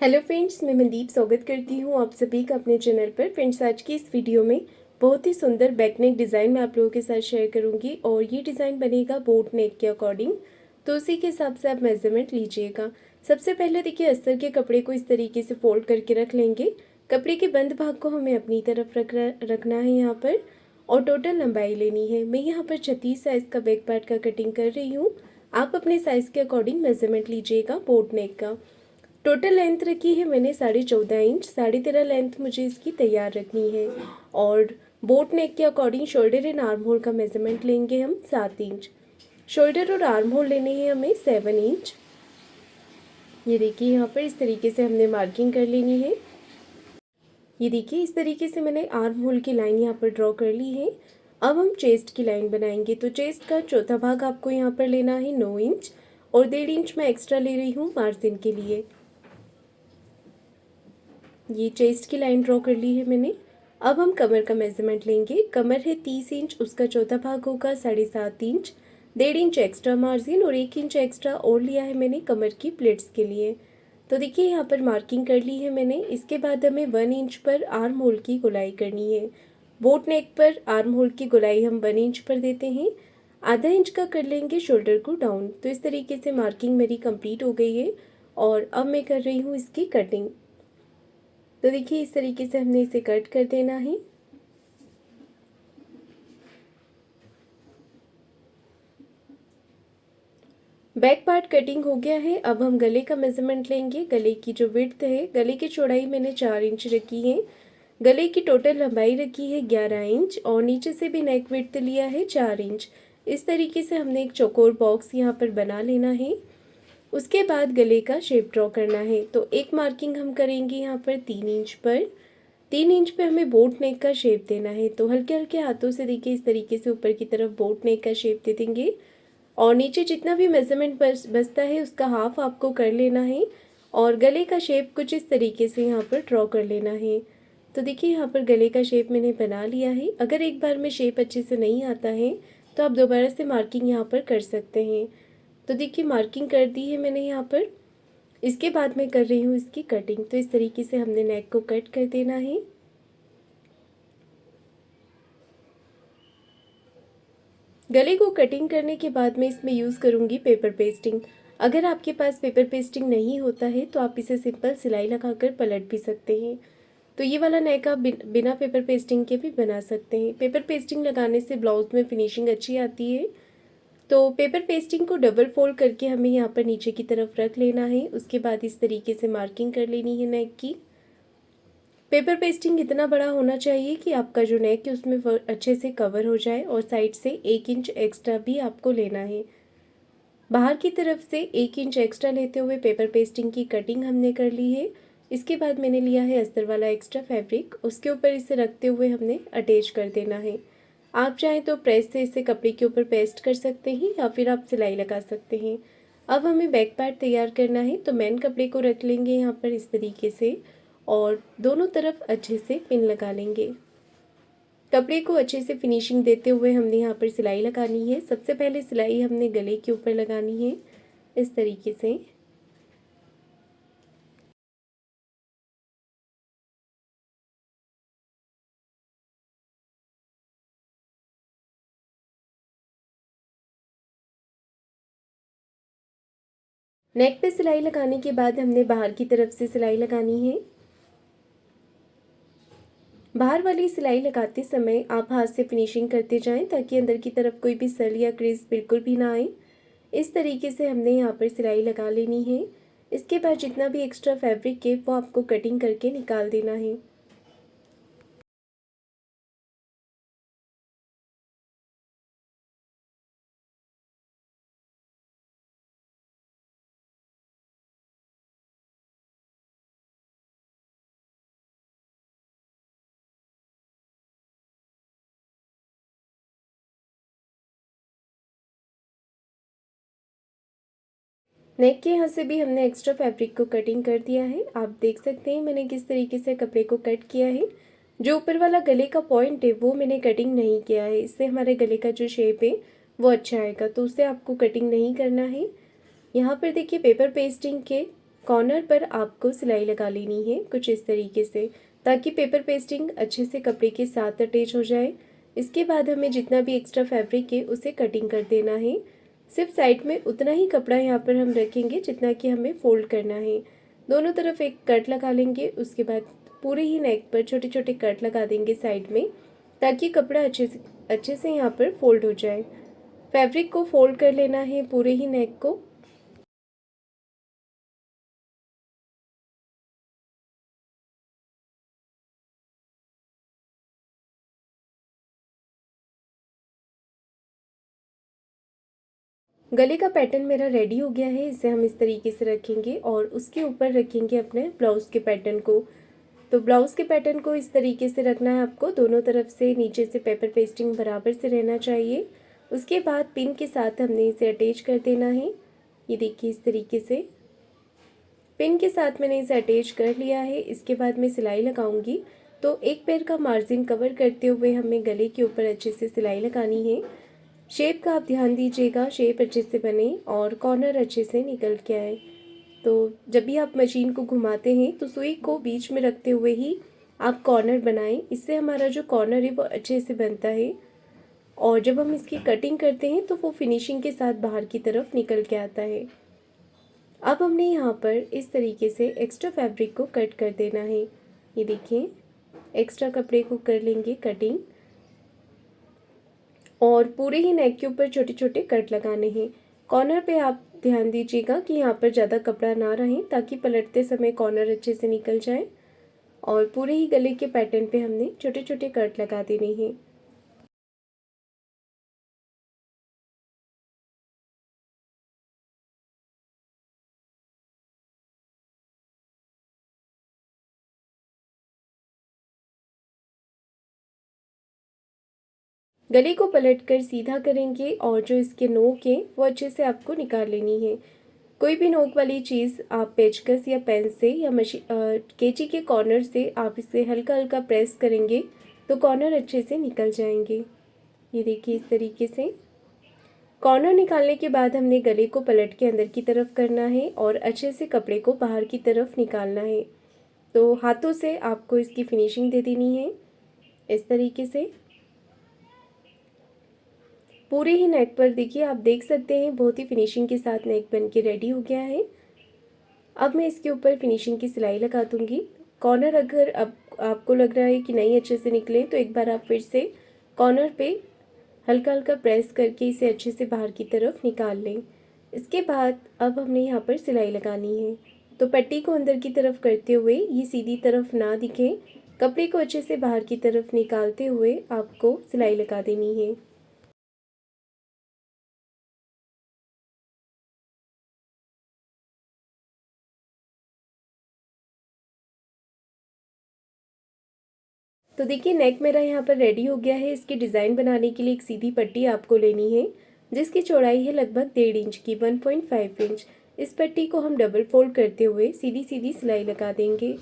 Hello friends, मैं मनदीप स्वागत करती हूँ आप सभी का अपने चैनल पर। फ्रेंड्स, आज की इस वीडियो में बहुत ही सुंदर बैक नेक डिज़ाइन मैं आप लोगों के साथ शेयर करूँगी और ये डिज़ाइन बनेगा बोट नेक के अकॉर्डिंग। तो उसी के हिसाब से आप मेज़रमेंट लीजिएगा। सबसे पहले देखिए, अस्तर के कपड़े को इस तरीके से फोल्ड करके रख लेंगे। कपड़े के बंद भाग को हमें अपनी तरफ रखना है यहाँ पर, और टोटल लंबाई लेनी है। मैं यहाँ पर 36 साइज़ का बैक पार्ट का कटिंग कर रही हूँ। आप अपने साइज़ के अकॉर्डिंग मेज़रमेंट लीजिएगा बोट नेक का। टोटल लेंथ रखी है मैंने 14.5 इंच, 13.5 लेंथ मुझे इसकी तैयार रखनी है। और बोट नेक के according shoulder and arm hole का मेजरमेंट लेंगे हम 7 इंच। शोल्डर और आर्म होल लेने हैं हमें 7 इंच। ये देखिए, यहाँ पर इस तरीके से हमने मार्किंग कर लेनी है। ये देखिए, इस तरीके से मैंने आर्म होल की लाइन यहाँ पर ड्रॉ कर ली है। अब हम चेस्ट की लाइन बनाएंगे। तो चेस्ट का चौथा भाग आपको यहाँ पर लेना है 9 इंच, और 1.5 इंच मैं एक्स्ट्रा ले रही हूँ मार्जिन के लिए। ये चेस्ट की लाइन ड्रॉ कर ली है मैंने। अब हम कमर का मेजरमेंट लेंगे। कमर है 30 इंच, उसका चौथा भाग होगा 7.5 इंच। 1.5 इंच एक्स्ट्रा मार्जिन और 1 इंच एक्स्ट्रा और लिया है मैंने कमर की प्लेट्स के लिए। तो देखिए, यहाँ पर मार्किंग कर ली है मैंने। इसके बाद हमें 1 इंच पर आर्म होल की गोलाई करनी है। बोट नेक पर आर्म होल की गोलाई हम 1 इंच पर देते हैं। आधा इंच का कर लेंगे शोल्डर को डाउन। तो इस तरीके से मार्किंग मेरी कंप्लीट हो गई है, और अब मैं कर रही हूँ इसकी कटिंग। तो देखिए, इस तरीके से हमने इसे कट कर देना है। बैक पार्ट कटिंग हो गया है। अब हम गले का मेजरमेंट लेंगे। गले की जो विड्थ है, गले की चौड़ाई मैंने 4 इंच रखी है। गले की टोटल लंबाई रखी है 11 इंच, और नीचे से भी नेक विड्थ लिया है 4 इंच। इस तरीके से हमने एक चौकोर बॉक्स यहाँ पर बना लेना है। उसके बाद गले का शेप ड्रॉ करना है। तो एक मार्किंग हम करेंगे यहाँ पर 3 इंच पर। 3 इंच पे हमें बोट नेक का शेप देना है। तो हल्के हल्के हाथों से देखिए, इस तरीके से ऊपर की तरफ बोट नेक का शेप दे देंगे, और नीचे जितना भी मेजरमेंट बचता है उसका हाफ आपको कर लेना है, और गले का शेप कुछ इस तरीके से यहाँ पर ड्रॉ कर लेना है। तो देखिए, यहाँ पर गले का शेप मैंने बना लिया है। अगर एक बार में शेप अच्छे से नहीं आता है तो आप दोबारा से मार्किंग यहाँ पर कर सकते हैं। तो देखिए, मार्किंग कर दी है मैंने यहाँ पर। इसके बाद मैं कर रही हूँ इसकी कटिंग। तो इस तरीके से हमने नेक को कट कर देना है। गले को कटिंग करने के बाद मैं इसमें यूज़ करूँगी पेपर पेस्टिंग। अगर आपके पास पेपर पेस्टिंग नहीं होता है तो आप इसे सिंपल सिलाई लगाकर पलट भी सकते हैं। तो ये वाला नेक आप बिना पेपर पेस्टिंग के भी बना सकते हैं। पेपर पेस्टिंग लगाने से ब्लाउज में फिनिशिंग अच्छी आती है। तो पेपर पेस्टिंग को डबल फोल्ड करके हमें यहाँ पर नीचे की तरफ रख लेना है। उसके बाद इस तरीके से मार्किंग कर लेनी है नेक की। पेपर पेस्टिंग इतना बड़ा होना चाहिए कि आपका जो नेक है उसमें अच्छे से कवर हो जाए, और साइड से 1 इंच एक्स्ट्रा भी आपको लेना है। बाहर की तरफ से 1 इंच एक्स्ट्रा लेते हुए पेपर पेस्टिंग की कटिंग हमने कर ली है। इसके बाद मैंने लिया है अस्तर वाला एक्स्ट्रा फैब्रिक, उसके ऊपर इसे रखते हुए हमने अटैच कर देना है। आप चाहें तो प्रेस से इसे कपड़े के ऊपर पेस्ट कर सकते हैं, या फिर आप सिलाई लगा सकते हैं। अब हमें बैक पार्ट तैयार करना है। तो मेन कपड़े को रख लेंगे यहाँ पर इस तरीके से, और दोनों तरफ अच्छे से पिन लगा लेंगे। कपड़े को अच्छे से फिनिशिंग देते हुए हमने यहाँ पर सिलाई लगानी है। सबसे पहले सिलाई हमने गले के ऊपर लगानी है इस तरीके से। नेक पे सिलाई लगाने के बाद हमने बाहर की तरफ से सिलाई लगानी है। बाहर वाली सिलाई लगाते समय आप हाथ से फिनिशिंग करते जाएं, ताकि अंदर की तरफ कोई भी सल या क्रीज बिल्कुल भी ना आए। इस तरीके से हमने यहाँ पर सिलाई लगा लेनी है। इसके बाद जितना भी एक्स्ट्रा फैब्रिक है वो आपको कटिंग करके निकाल देना है। नेक के यहाँ से भी हमने एक्स्ट्रा फैब्रिक को कटिंग कर दिया है। आप देख सकते हैं मैंने किस तरीके से कपड़े को कट किया है। जो ऊपर वाला गले का पॉइंट है वो मैंने कटिंग नहीं किया है। इससे हमारे गले का जो शेप है वो अच्छा आएगा, तो उससे आपको कटिंग नहीं करना है। यहाँ पर देखिए, पेपर पेस्टिंग के कॉर्नर पर आपको सिलाई लगा लेनी है कुछ इस तरीके से, ताकि पेपर पेस्टिंग अच्छे से कपड़े के साथ अटैच हो जाए। इसके बाद हमें जितना भी एक्स्ट्रा फैब्रिक है उसे कटिंग कर देना है। सिर्फ साइड में उतना ही कपड़ा यहाँ पर हम रखेंगे जितना कि हमें फोल्ड करना है। दोनों तरफ एक कट लगा लेंगे, उसके बाद पूरे ही नेक पर छोटे छोटे कट लगा देंगे साइड में, ताकि कपड़ा अच्छे से यहाँ पर फोल्ड हो जाए। फैब्रिक को फोल्ड कर लेना है पूरे ही नेक को। गले का पैटर्न मेरा रेडी हो गया है। इसे हम इस तरीके से रखेंगे और उसके ऊपर रखेंगे अपने ब्लाउज़ के पैटर्न को। तो ब्लाउज़ के पैटर्न को इस तरीके से रखना है आपको, दोनों तरफ से नीचे से पेपर पेस्टिंग बराबर से रहना चाहिए। उसके बाद पिन के साथ हमने इसे अटैच कर देना है। ये देखिए इस तरीके से पिन के साथ मैंने इसे अटैच कर लिया है। इसके बाद मैं सिलाई लगाऊंगी, तो एक पैर का मार्जिन कवर करते हुए हमें गले के ऊपर अच्छे से सिलाई लगानी है। शेप का आप ध्यान दीजिएगा, शेप अच्छे से बने और कॉर्नर अच्छे से निकल के आए। तो जब भी आप मशीन को घुमाते हैं तो सुई को बीच में रखते हुए ही आप कॉर्नर बनाएं। इससे हमारा जो कॉर्नर है वो अच्छे से बनता है और जब हम इसकी कटिंग करते हैं तो वो फिनिशिंग के साथ बाहर की तरफ निकल के आता है। अब हमने यहाँ पर इस तरीके से एक्स्ट्रा फैब्रिक को कट कर देना है। ये देखिए एक्स्ट्रा कपड़े को कर लेंगे कटिंग और पूरे ही नेक के ऊपर छोटे छोटे कट लगाने हैं। कॉर्नर पे आप ध्यान दीजिएगा कि यहाँ पर ज़्यादा कपड़ा ना रहे, ताकि पलटते समय कॉर्नर अच्छे से निकल जाए। और पूरे ही गले के पैटर्न पे हमने छोटे छोटे कट लगा देने हैं। गले को पलटकर सीधा करेंगे और जो इसके नोक है वो अच्छे से आपको निकाल लेनी है। कोई भी नोक वाली चीज़ आप पेचकस या पेन से या कैंची के कॉर्नर से आप इसे हल्का हल्का प्रेस करेंगे तो कॉर्नर अच्छे से निकल जाएंगे। ये देखिए इस तरीके से कॉर्नर निकालने के बाद हमने गले को पलट के अंदर की तरफ करना है और अच्छे से कपड़े को बाहर की तरफ निकालना है। तो हाथों से आपको इसकी फिनिशिंग दे देनी है इस तरीके से। पूरे ही नेक पर देखिए आप देख सकते हैं बहुत ही फिनिशिंग के साथ नेक बन के रेडी हो गया है। अब मैं इसके ऊपर फिनिशिंग की सिलाई लगा दूंगी। कॉर्नर अगर अब आपको लग रहा है कि नहीं अच्छे से निकले तो एक बार आप फिर से कॉर्नर पे हल्का हल्का प्रेस करके इसे अच्छे से बाहर की तरफ निकाल लें। इसके बाद अब हमने यहाँ पर सिलाई लगानी है। तो पट्टी को अंदर की तरफ करते हुए ये सीधी तरफ ना दिखे, कपड़े को अच्छे से बाहर की तरफ निकालते हुए आपको सिलाई लगा देनी है। तो देखिए नेक मेरा यहाँ पर रेडी हो गया है। इसकी डिज़ाइन बनाने के लिए एक सीधी पट्टी आपको लेनी है जिसकी चौड़ाई है लगभग 1.5 इंच की, 1.5 इंच। इस पट्टी को हम डबल फोल्ड करते हुए सीधी सीधी सिलाई लगा देंगे।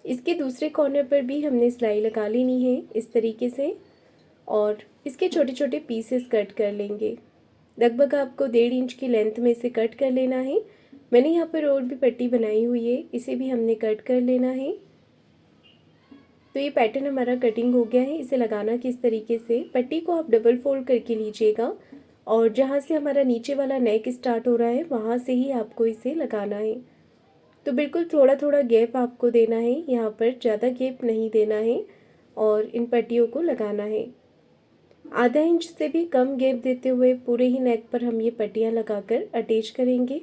इसके दूसरे कॉर्नर पर भी हमने सिलाई लगा लेनी है इस तरीके से और इसके छोटे छोटे पीसेस कट कर लेंगे। लगभग आपको 1.5 इंच की लेंथ में इसे कट कर लेना है। मैंने यहाँ पर और भी पट्टी बनाई हुई है, इसे भी हमने कट कर लेना है। तो ये पैटर्न हमारा कटिंग हो गया है। इसे लगाना किस तरीके से, पट्टी को आप डबल फोल्ड करके लीजिएगा और जहाँ से हमारा नीचे वाला नेक स्टार्ट हो रहा है वहाँ से ही आपको इसे लगाना है। तो बिल्कुल थोड़ा थोड़ा गैप आपको देना है, यहाँ पर ज़्यादा गैप नहीं देना है और इन पट्टियों को लगाना है। आधा इंच से भी कम गैप देते हुए पूरे ही नेक पर हम ये पट्टियाँ लगाकर अटैच करेंगे।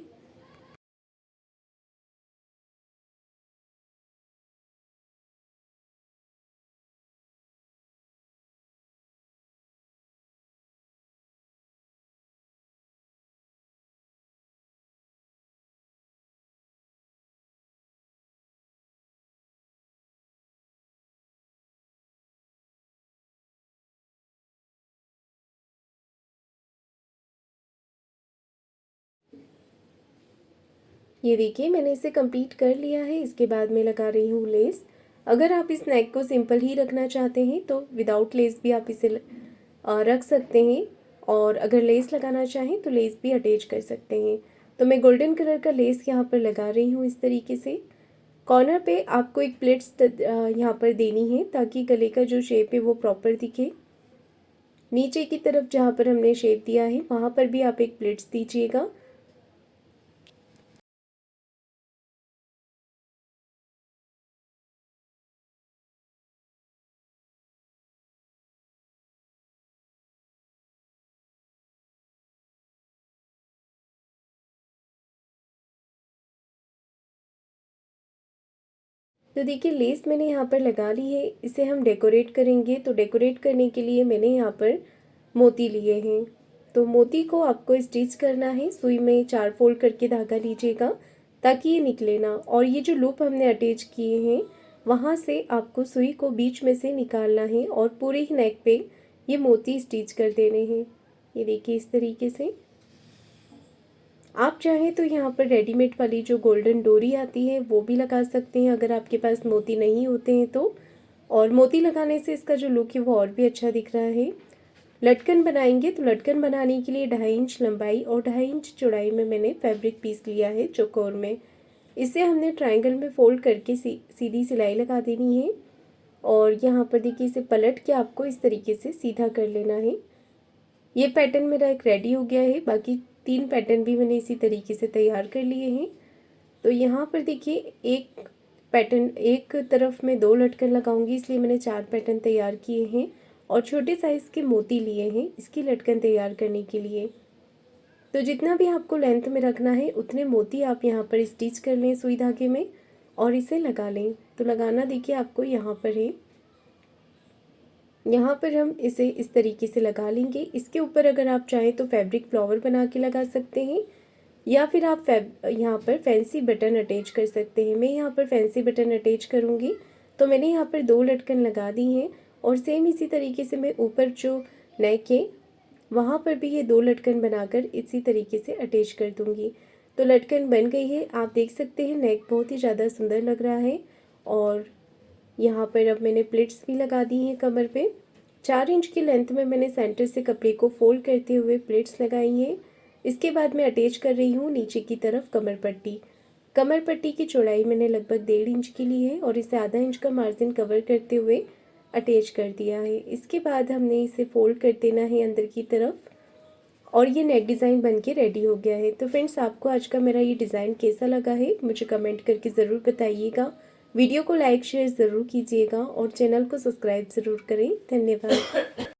ये देखिए मैंने इसे कंप्लीट कर लिया है। इसके बाद मैं लगा रही हूँ लेस। अगर आप इस नेक को सिंपल ही रखना चाहते हैं तो विदाउट लेस भी आप इसे रख सकते हैं और अगर लेस लगाना चाहें तो लेस भी अटैच कर सकते हैं। तो मैं गोल्डन कलर का लेस यहाँ पर लगा रही हूँ इस तरीके से। कॉर्नर पे आपको एक प्लेट्स यहाँ पर देनी है ताकि गले का जो शेप है वो प्रॉपर दिखे। नीचे की तरफ जहाँ पर हमने शेप दिया है वहाँ पर भी आप एक प्लेट्स दीजिएगा। तो देखिए लेस मैंने यहाँ पर लगा ली है, इसे हम डेकोरेट करेंगे। तो डेकोरेट करने के लिए मैंने यहाँ पर मोती लिए हैं। तो मोती को आपको स्टिच करना है। सुई में 4 फोल्ड करके धागा लीजिएगा ताकि ये निकले ना। और ये जो लूप हमने अटैच किए हैं वहाँ से आपको सुई को बीच में से निकालना है और पूरे ही नेक पे ये मोती स्टिच कर देने हैं। ये देखिए इस तरीके से। आप चाहें तो यहाँ पर रेडीमेड वाली जो गोल्डन डोरी आती है वो भी लगा सकते हैं अगर आपके पास मोती नहीं होते हैं तो। और मोती लगाने से इसका जो लुक है वो और भी अच्छा दिख रहा है। लटकन बनाएंगे तो लटकन बनाने के लिए 2.5 इंच लंबाई और 2.5 इंच चौड़ाई में मैंने फैब्रिक पीस लिया है चौकोर में। इसे हमने ट्रायंगल में फोल्ड करके सीधी सिलाई लगा देनी है। और यहाँ पर देखिए इसे पलट के आपको इस तरीके से सीधा कर लेना है। ये पैटर्न मेरा एक रेडी हो गया है। बाकी 3 पैटर्न भी मैंने इसी तरीके से तैयार कर लिए हैं। तो यहाँ पर देखिए एक पैटर्न एक तरफ में 2 लटकन लगाऊंगी, इसलिए मैंने 4 पैटर्न तैयार किए हैं। और छोटे साइज़ के मोती लिए हैं इसकी लटकन तैयार करने के लिए। तो जितना भी आपको लेंथ में रखना है उतने मोती आप यहाँ पर स्टिच कर लें सुई धागे में और इसे लगा लें। तो लगाना देखिए आपको यहाँ पर है। यहाँ पर हम इसे इस तरीके से लगा लेंगे। इसके ऊपर अगर आप चाहें तो फैब्रिक फ्लावर बना के लगा सकते हैं या फिर आप यहाँ पर फैंसी बटन अटैच कर सकते हैं। मैं यहाँ पर फैंसी बटन अटैच करूँगी। तो मैंने यहाँ पर 2 लटकन लगा दी हैं और सेम इसी तरीके से मैं ऊपर जो नेक है वहाँ पर भी ये 2 लटकन बनाकर इसी तरीके से अटैच कर दूँगी। तो लटकन बन गई है, आप देख सकते हैं नेक बहुत ही ज़्यादा सुंदर लग रहा है। और यहाँ पर अब मैंने प्लेट्स भी लगा दी हैं कमर पे। 4 इंच की लेंथ में मैंने सेंटर से कपड़े को फोल्ड करते हुए प्लेट्स लगाई हैं। इसके बाद मैं अटैच कर रही हूँ नीचे की तरफ कमर पट्टी। कमर पट्टी की चौड़ाई मैंने लगभग 1.5 इंच की ली है और इसे आधा इंच का मार्जिन कवर करते हुए अटैच कर दिया है। इसके बाद हमने इसे फोल्ड कर देना है अंदर की तरफ और ये नेक डिज़ाइन बन के रेडी हो गया है। तो फ्रेंड्स आपको आज का मेरा ये डिज़ाइन कैसा लगा है मुझे कमेंट करके ज़रूर बताइएगा। वीडियो को लाइक शेयर ज़रूर कीजिएगा और चैनल को सब्सक्राइब ज़रूर करें। धन्यवाद।